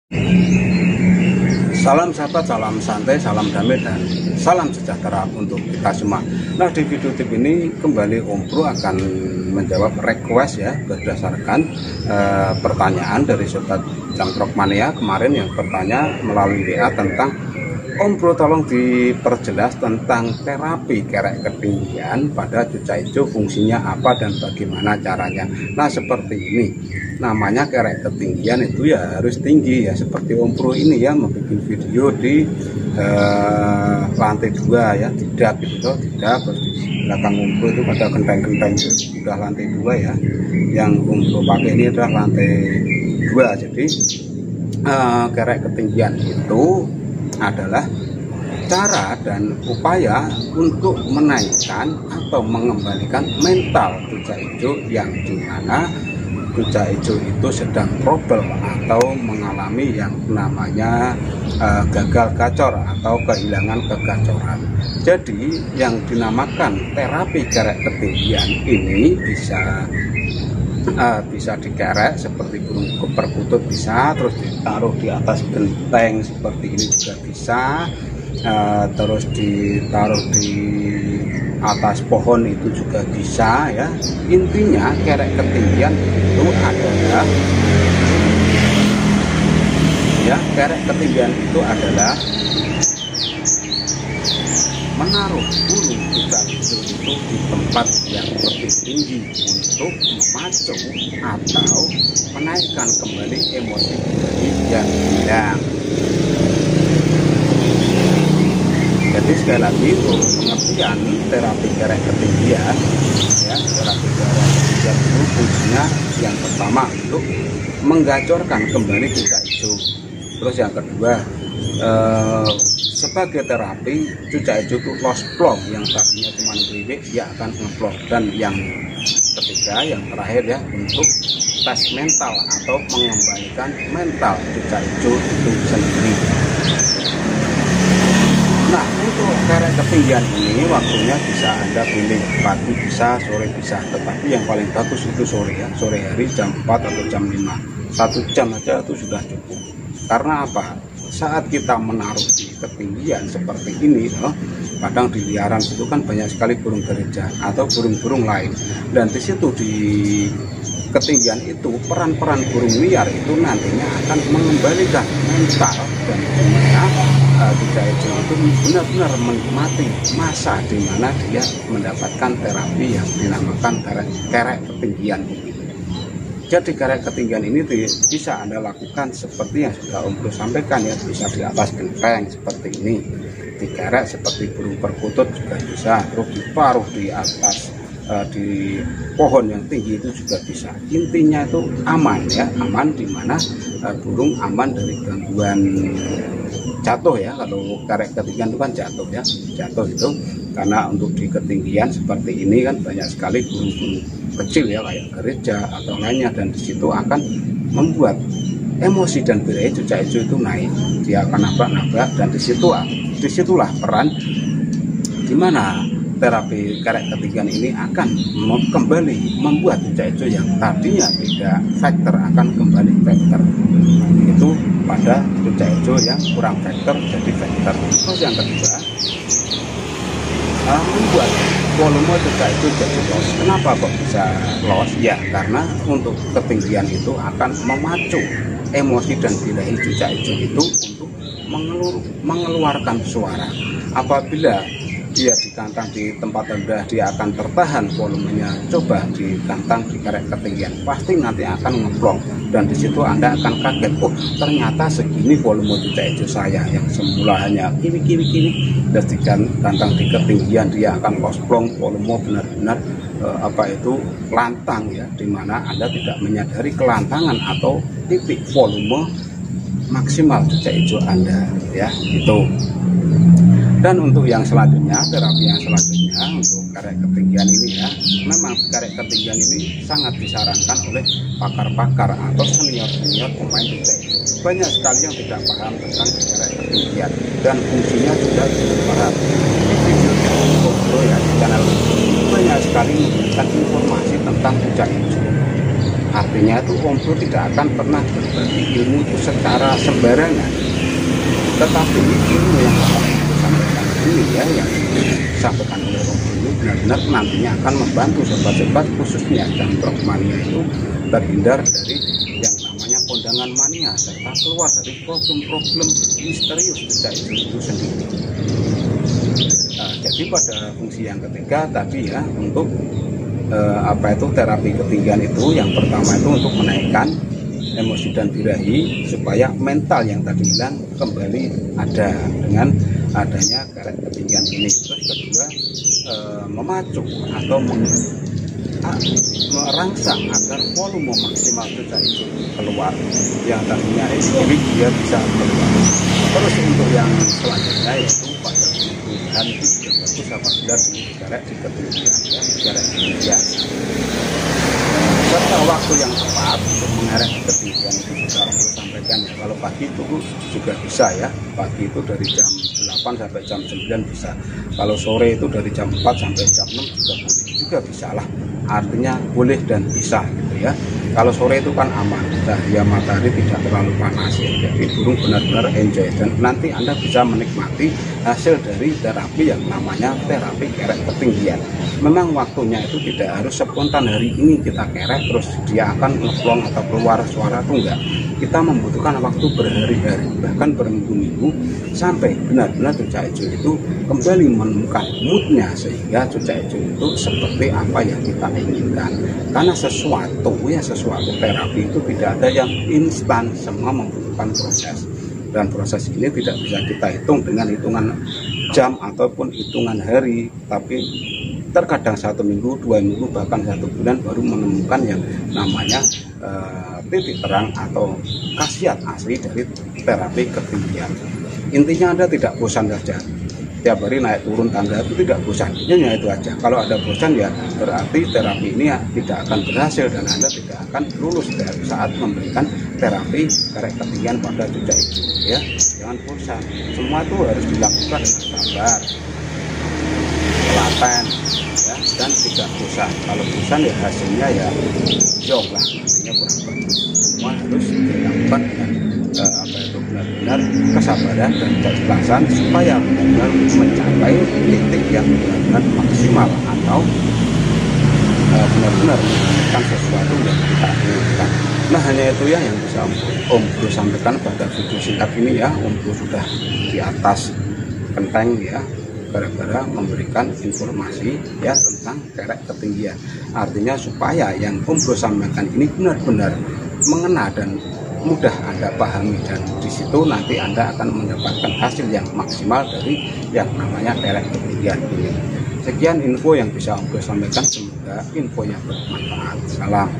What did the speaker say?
Salam sahabat, salam santai, salam damai, dan salam sejahtera untuk kita semua. Nah, di video tip ini kembali Om Bro akan menjawab request ya, berdasarkan pertanyaan dari Sobat Jangkrik Mania kemarin yang bertanya melalui WA tentang Om Bro tolong diperjelas tentang terapi kerek ketinggian pada cucak hijau, fungsinya apa dan bagaimana caranya. Nah, seperti ini. Namanya kerek ketinggian itu ya harus tinggi ya, seperti Om Bro ini ya membuat video di lantai 2 ya, tidak gitu, tidak. Terus di belakang Om Bro itu ada genteng-genteng sudah lantai 2 ya. Yang Om Bro pakai ini adalah lantai 2. Jadi kerek ketinggian itu adalah cara dan upaya untuk menaikkan atau mengembalikan mental cucak hijau yang dimana cucak hijau itu sedang trouble atau mengalami yang namanya gagal gacor atau kehilangan kegacoran. Jadi yang dinamakan terapi kerek ketinggian ini bisa dikerek seperti burung perkutut bisa, terus ditaruh di atas genteng seperti ini juga bisa, terus ditaruh di atas pohon itu juga bisa ya. Intinya kerek ketinggian itu adalah ya, kerek ketinggian itu adalah menaruh burung cucak hijau itu di tempat yang lebih tinggi untuk memacu atau menaikkan kembali emosi dari yang hilang. Jadi sekali lagi untuk pengertian terapi kerek ketinggian ya, terapi kerek ketinggian itu fungsinya yang pertama untuk menggacorkan kembali cucak hijau. Terus yang kedua sebagai terapi cucak hijau itu lost plong yang tadinya cuma bibit dia akan ngeplong. Dan yang ketiga, yang terakhir ya, untuk tes mental atau mengembalikan mental cucak hijau itu sendiri. Nah, untuk kerek ketinggian ini waktunya bisa Anda pilih, pagi bisa, sore bisa, tetapi yang paling bagus itu sore ya, sore hari jam 4 atau jam 5. 1 jam aja itu sudah cukup. Karena apa? Saat kita menaruh di ketinggian seperti ini, kadang di liaran itu kan banyak sekali burung gereja atau burung-burung lain, dan di situ di ketinggian itu peran-peran burung liar itu nantinya akan mengembalikan mental dan gimana cucak hijau itu benar-benar menikmati masa di mana dia mendapatkan terapi yang dinamakan kerek ketinggian ini. Jadi kerek ketinggian ini bisa Anda lakukan seperti yang sudah Om Bro sampaikan ya, bisa di atas genteng seperti ini, dikerek seperti burung perkutut juga bisa, terus diparuh di atas di pohon yang tinggi itu juga bisa. Intinya itu aman ya, aman di mana burung aman dari gangguan jatuh ya. Kalau kerek ketinggian itu kan jatuh ya, jatuh itu karena untuk di ketinggian seperti ini kan banyak sekali burung-burung kecil ya kayak gereja atau lainnya, dan di situ akan membuat emosi dan birahi cucak hijau itu naik, dia akan nabrak-nabrak, dan disitulah peran dimana terapi kerek ketinggian ini akan kembali membuat cucak hijau yang tadinya tidak factor akan kembali factor. Itu pada cucak hijau yang kurang factor jadi factor. Terus yang kedua, membuat volume cucak hijau jadi loss. Kenapa kok bisa loss? Ya karena untuk ketinggian itu akan memacu emosi dan birahi cucak hijau itu untuk mengeluarkan suara. Apabila dia dikantang di tempat rendah, dia akan tertahan volumenya. Coba dikantang di kerek ketinggian, pasti nanti akan ngeplong, dan di situ Anda akan kaget, oh ternyata segini volume cucak hijau saya yang semula hanya kini. Dan dikantang di ketinggian dia akan plong, volume benar-benar lantang ya, dimana Anda tidak menyadari kelantangan atau titik volume maksimal cucak hijau Anda ya, itu. Dan untuk yang selanjutnya, terapi yang selanjutnya untuk kerek ketinggian ini ya, memang kerek ketinggian ini sangat disarankan oleh pakar-pakar atau senior-senior pemain cucak hijau. Banyak sekali yang tidak paham tentang kerek ketinggian dan fungsinya juga tidak paham. Di video Om Bro ya, di channel ini banyak sekali memberikan informasi tentang cucak hijau. Artinya itu Om Bro tidak akan pernah berbagi ilmu itu secara sembarangan, tetapi ilmu yang akan Om Bro sampaikan ini ya, yang disampaikan oleh Om Bro ini benar-benar nantinya akan membantu sobat-sobat khususnya jamtrok mania itu terhindar dari yang namanya kondangan mania, serta keluar dari problem-problem misterius jejak hijau itu sendiri. Jadi pada fungsi yang ketiga tadi ya, untuk terapi ketinggian itu, yang pertama itu untuk menaikkan emosi dan birahi supaya mental yang tadi hilang kembali ada dengan adanya kerek ketinggian ini. Terus kedua, memacu atau merangsang agar volume maksimal jejak hijau keluar, yang tadinya epidemik dia bisa keluar. Terus untuk yang selanjutnya yaitu pada kemudian itu juga bagus apabila dikerek di ketinggian ya, kerek ketinggian serta waktu yang tepat untuk mengerek ketinggian itu sudah perlu sampaikan ya. Kalau pagi itu juga bisa ya, pagi itu dari jam 8 sampai jam 9 bisa. Kalau sore itu dari jam 4 sampai jam 6 juga bisa lah, artinya boleh dan bisa gitu ya. Kalau sore itu kan aman, cahaya matahari tidak terlalu panas ya, jadi burung benar-benar enjoy dan nanti Anda bisa menikmati hasil dari terapi yang namanya terapi kerek ketinggian. Memang waktunya itu tidak harus spontan hari ini kita kerek terus dia akan ngeplong atau keluar suara, itu enggak. Kita membutuhkan waktu berhari-hari bahkan berminggu-minggu sampai benar-benar jejak hijau itu kembali menemukan moodnya, sehingga jejak hijau itu seperti apa yang kita inginkan. Karena sesuatu terapi itu tidak ada yang instan, semua membutuhkan proses, dan proses ini tidak bisa kita hitung dengan hitungan jam ataupun hitungan hari, tapi terkadang 1 minggu, 2 minggu, bahkan 1 bulan baru menemukan yang namanya titik terang atau khasiat asli dari terapi ketinggian. Intinya Anda tidak bosan saja, tiap hari naik turun tangga itu tidak bosan, hanya itu aja. Kalau ada bosan ya berarti terapi ini ya tidak akan berhasil dan Anda tidak akan lulus dari saat memberikan terapi kerek ketinggian pada jejak hijau ya. Jangan bosan, semua itu harus dilakukan dengan sabar, telaten ya, dan tidak bosan. Kalau bosan ya hasilnya ya jauh lah, hasilnya kurang bagus. Semua harus dilakukan dengan benar-benar kesabaran dan keikhlasan supaya benar-benar mencapai titik yang benar-benar maksimal atau benar-benar menghasilkan sesuatu yang kita inginkan. Nah, hanya itu ya yang bisa Om Bro sampaikan pada video singkat ini ya. Om Bro sudah di atas genteng ya, gara-gara memberikan informasi ya tentang kerek ketinggian. Artinya supaya yang Om Bro sampaikan ini benar-benar mengena dan mudah Anda pahami, dan di situ nanti Anda akan mendapatkan hasil yang maksimal dari yang namanya kerek ketinggian ini. Sekian info yang bisa Om Bro sampaikan, semoga infonya bermanfaat. Salam.